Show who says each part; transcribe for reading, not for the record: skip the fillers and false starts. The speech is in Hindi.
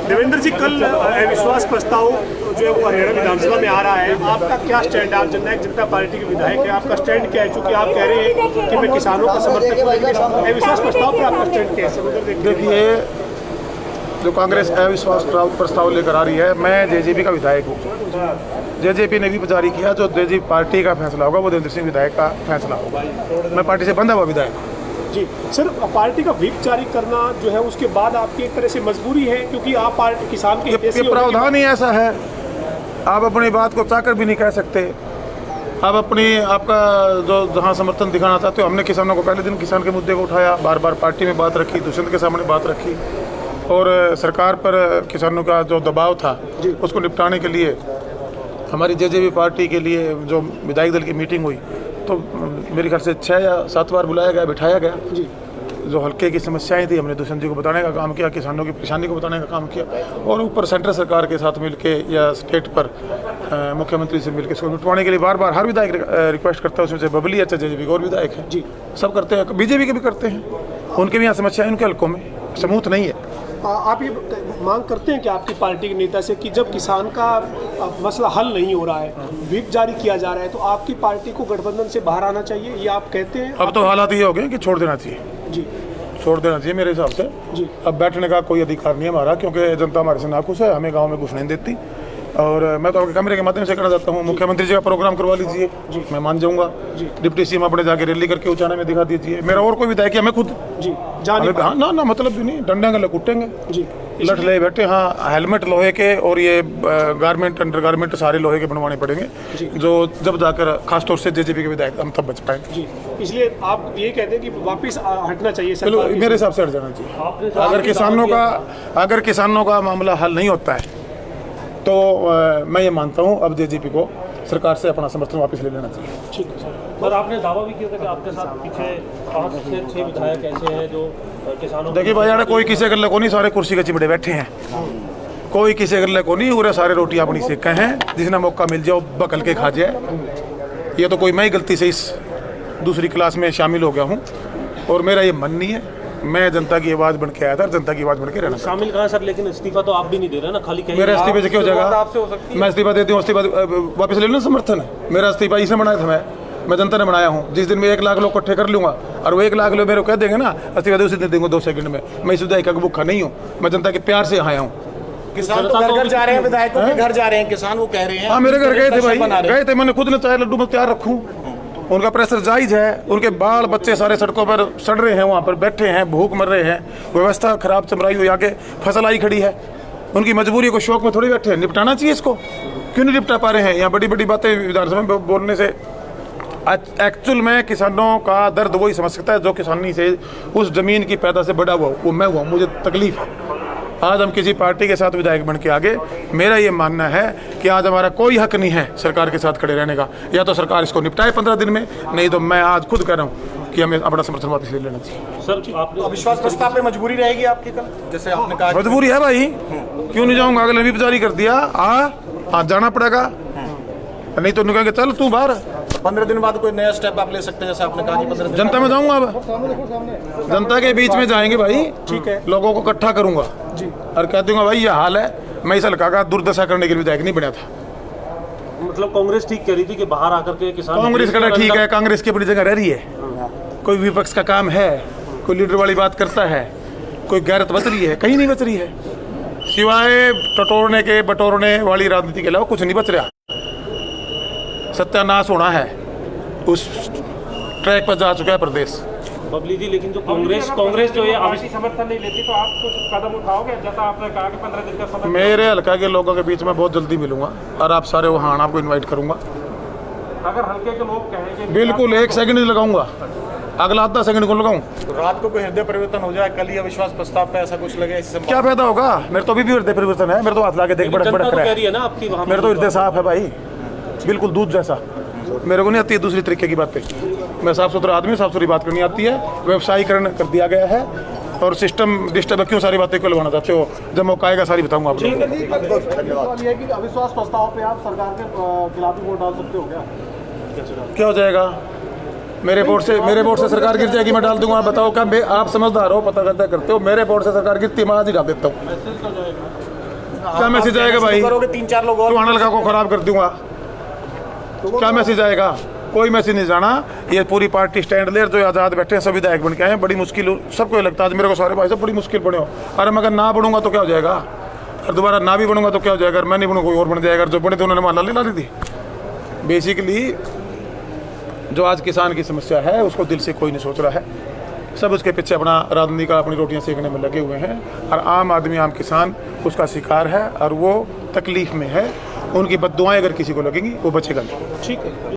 Speaker 1: देवेंद्र जी, कल अविश्वास प्रस्ताव जो है वो हरियाणा विधानसभा में आ रहा है, आपका क्या स्टैंड है? आप जननायक जनता पार्टी के विधायक हैं, आपका स्टैंड क्या है? चूंकि आप कह रहे हैं कि मैं किसानों का समर्थक हूँ, लेकिन अविश्वास प्रस्ताव पर आपका स्टैंड क्या है?
Speaker 2: देखिए, जो कांग्रेस अविश्वास प्रस्ताव लेकर आ रही है, मैं जेजेपी का विधायक हूँ। जेजेपी ने भी जारी किया, जो जेजेपी पार्टी का फैसला होगा वो देवेंद्र सिंह विधायक का फैसला होगा। मैं पार्टी से बंधा हुआ विधायक हूँ।
Speaker 1: जी सर, पार्टी का व्हिप जारी करना जो है उसके बाद आपकी एक तरह से मजबूरी है, क्योंकि आप पार्टी किसान के
Speaker 2: ये प्रावधान ही ऐसा है, आप अपनी बात को चाकर भी नहीं कह सकते। आप आपका जो जहाँ समर्थन दिखाना चाहते हो, हमने किसानों को पहले दिन किसान के मुद्दे को उठाया, बार बार पार्टी में बात रखी, दुष्यंत के सामने बात रखी, और सरकार पर किसानों का जो दबाव था उसको निपटाने के लिए हमारी जेजेपी पार्टी के लिए जो विधायक दल की मीटिंग हुई, तो मेरे ख्याल से 6 या 7 बार बुलाया गया, बिठाया गया जी। जो हल्के की समस्याएं थी, हमने दुष्यंत जी को बताने का काम किया, किसानों की परेशानी को बताने का काम किया, और ऊपर सेंट्रल सरकार के साथ मिलके या स्टेट पर मुख्यमंत्री से मिलकर इसको निपटवाने के लिए बार बार हर विधायक रिक्वेस्ट करता है। उसमें से बबली अच्छा जेजेपी के और विधायक हैं जी, सब करते हैं, बीजेपी के भी करते हैं, उनके भी यहाँ समस्याएं उनके हल्कों में समूथ नहीं है।
Speaker 1: आप ये मांग करते हैं कि आपकी पार्टी के नेता से कि जब किसान का मसला हल नहीं हो रहा है, व्हिप जारी किया जा रहा है, तो आपकी पार्टी को गठबंधन से बाहर आना चाहिए, ये आप कहते हैं?
Speaker 2: अब तो हालात ये हो गए कि छोड़ देना चाहिए
Speaker 1: जी,
Speaker 2: छोड़ देना चाहिए मेरे हिसाब से जी। अब बैठने का कोई अधिकार नहीं है हमारा, क्योंकि जनता हमारे से नाखुश है, हमें गाँव में घुसने नहीं देती। और मैं तो आपके कैमरे के माध्यम से कहना चाहता हूँ, मुख्यमंत्री जी का प्रोग्राम करवा लीजिए जी, मैं मान जाऊँगा। डिप्टी सीएम अपने जाके रैली करके उचाने में दिखा दीजिए। मेरा और कोई विधायक है, मैं खुद
Speaker 1: जी जाने
Speaker 2: ना मतलब भी नहीं, डंडे गले कुटेंगे
Speaker 1: जी,
Speaker 2: लठ ले बैठे। हाँ, हेलमेट लोहे के और ये गारमेंट अंडर गारमेंट सारे लोहे के बनवाने पड़ेंगे, जो जब जाकर खासतौर से जेजेपी के विधायक हम तब बच पाएंगे
Speaker 1: जी। इसलिए आप ये कहते हैं कि वापस हटना चाहिए?
Speaker 2: चलो, मेरे हिसाब से हट जाना चाहिए। अगर किसानों का मामला हल नहीं होता है तो मैं ये मानता हूँ अब जेजेपी को सरकार से अपना समर्थन वापस ले लेना चाहिए।
Speaker 1: ठीक है सर। आपने दावा भी किया था कि आपके साथ पीछे 5 से 6 विधायक ऐसे हैं जो किसानों।
Speaker 2: देखिए भाई यार, कोई किसी गले को नहीं, सारे कुर्सी के चिमड़े बैठे हैं, कोई किसी गले को नहीं, पूरे सारे रोटी अपनी सेक हैं, जिसने मौका मिल जाओ बकल के खा जाए। ये तो कोई मैं ही गलती से इस दूसरी क्लास में शामिल हो गया हूँ, और मेरा ये मन नहीं है। मैं जनता की आवाज़ बन के आया था, जनता की आवाज़ बन के रहना।
Speaker 1: शामिल कहाँ सर, लेकिन इस्तीफा तो आप भी नहीं दे रहे ना, खाली
Speaker 2: मेरा इस्तीफे से क्यों हो जाएगा? मैं इस्तीफा देती हूँ, इस्तीफा वापस ले लेना समर्थन है मेरा। इस्तीफा इसने बनाया था, मैं जनता ने बनाया हूँ। जिस दिन मैं 1 लाख लोग इकट्ठे कर लूँगा और वो 1 लाख लोग मेरे को कह देंगे ना इस्तीफा दे, उसी दिन देंगे 2 सेकंड में। मैं इस विधायक का भूखा नहीं हूँ, मैं जनता के प्यार से आया हूँ।
Speaker 3: किसान तो घर जा रहे हैं, विधायकों के घर जा रहे हैं किसान, वो कह रहे हैं।
Speaker 2: हाँ, मेरे घर गए थे भाई, गए थे, मैंने खुद ने चाय लड्डू में तैयार रखूँ। उनका प्रेशर जायज़ है, उनके बाल बच्चे सारे सड़कों पर सड़ रहे हैं, वहाँ पर बैठे हैं, भूख मर रहे हैं, व्यवस्था खराब चमराई हुई, आगे फसल आई खड़ी है। उनकी मजबूरी को शौक में थोड़ी बैठे हैं, निपटाना चाहिए इसको। क्यों नहीं निपटा पा रहे हैं? यहाँ बड़ी बड़ी बातें विधानसभा में बोलने से एक्चुअल में किसानों का दर्द वही समझ सकता है जो किसानी से उस जमीन की पैदा से बड़ा हुआ, वो मैं हुआ, मुझे तकलीफ है। आज हम किसी पार्टी के साथ विधायक बन के आगे, मेरा ये मानना है कि आज हमारा कोई हक नहीं है सरकार के साथ खड़े रहने का। या तो सरकार इसको निपटाए 15 दिन में, नहीं तो मैं आज खुद कह रहा हूँ कि हमें अपना समर्थन वापस ले लेना चाहिए।
Speaker 1: सर, आपने
Speaker 3: अविश्वास प्रस्ताव पे मजबूरी रहेगी आपकी कल, जैसे आपने कहा?
Speaker 2: मजबूरी है भाई, क्यों नहीं जाऊँगा? अगले भी जारी कर दिया, आज जाना पड़ेगा, नहीं तो कहेंगे चल तू बाहर।
Speaker 3: 15 दिन बाद कोई नया स्टेप आप ले सकते हैं, जैसे आपने कहा कि 15 दिन
Speaker 2: जनता में जाऊंगा, अब जनता के बीच में जाएंगे भाई,
Speaker 1: ठीक है,
Speaker 2: लोगों को इकट्ठा करूंगा
Speaker 1: जी,
Speaker 2: और कह दूंगा भाई ये हाल है। मैं इस हल्का का दुर्दशा करने के लिए विधायक नहीं बना था।
Speaker 1: मतलब कांग्रेस ठीक कह रही थी कि बाहर आकर के किसान,
Speaker 2: कांग्रेस का ठीक है, कांग्रेस की अपनी जगह रह रही है। कोई विपक्ष का काम है, कोई लीडर वाली बात करता है, कोई गैरत बच रही है? कहीं नहीं बच रही है, सिवाय टटोरने के बटोरने वाली राजनीति के अलावा कुछ नहीं बच रहा। सत्यानाश होना है, उस ट्रैक पर जा चुका है प्रदेश।
Speaker 1: बबली जी, लेकिन जो कांग्रेस जो है समर्थन नहीं लेती, तो आप कुछ कदम उठाओगे? जैसा आपने कहा कि 15 दिन का समय।
Speaker 2: मेरे हल्का के लोगों के बीच में बहुत जल्दी मिलूंगा और आप सारे वहाँ आपको इनवाइट करूंगा।
Speaker 1: अगर हल्के के लोग कहेंगे,
Speaker 2: बिल्कुल 1 सेकंड नहीं लगाऊंगा, अगला आधा सेकंड को लगाऊं।
Speaker 3: तो रात को कोई हृदय परिवर्तन हो जाए, कल ही अविश्वास प्रस्ताव पे ऐसा कुछ लगे, इससे
Speaker 2: क्या फायदा होगा? मेरे तो अभी भी हृदय परिवर्तन है, मेरे तो हाथ लाके देख, बड़क बड़क रहा है
Speaker 1: ना आपकी,
Speaker 2: मेरे तो हृदय साफ है भाई, बिल्कुल दूध जैसा। मेरे को नहीं आती है दूसरी तरीके की बातें, मैं साफ सुथरा आदमी, साफ सुथरी बात करनी आती है। व्यवसायीकरण कर दिया गया है और सिस्टम डिस्टर्ब, क्यों सारी बातें क्यों लगाना चाहते हो? जब मौका आएगा सारी बताऊंगा आपको।
Speaker 1: अविश्वास प्रस्ताव पे आप सरकार के खिलाफ वोट डाल सकते हो क्या?
Speaker 2: क्या हो जाएगा? मेरे वोट से सरकार गिर जाएगी, मैं डाल दूंगा। आप बताओ क्या आप समझदार हो, पता करते हो, मेरे वोट से सरकार गिरती है, मैं आज ही डाल देता हूँ। क्या मैसेज आएगा भाई?
Speaker 3: करोगे 3-4 लोग और
Speaker 2: हल्का को खराब कर दूंगा, क्या मैसेज आएगा? कोई मैसेज नहीं जाना। ये पूरी पार्टी स्टैंड ले जो आज़ाद बैठे हैं, सब विधायक बन के आए हैं। बड़ी मुश्किल सबको लगता है मेरे को, सारे भाई सब बड़ी मुश्किल बने हो। अरे मैं अगर ना बढ़ूंगा तो क्या हो जाएगा, और दोबारा ना भी बनूंगा तो क्या हो जाएगा? मैं नहीं बनूंगा कोई और बन जाएगा। जो बने थे उन्होंने माला ले ला दी थी। बेसिकली जो आज किसान की समस्या है उसको दिल से कोई नहीं सोच रहा है। सब उसके पीछे अपना राजनीति का अपनी रोटियां सेकने में लगे हुए हैं, और आम आदमी आम किसान उसका शिकार है और वो तकलीफ में है। उनकी बद्दुआएं अगर किसी को लगेंगी वो बचेगा नहीं।
Speaker 1: ठीक है।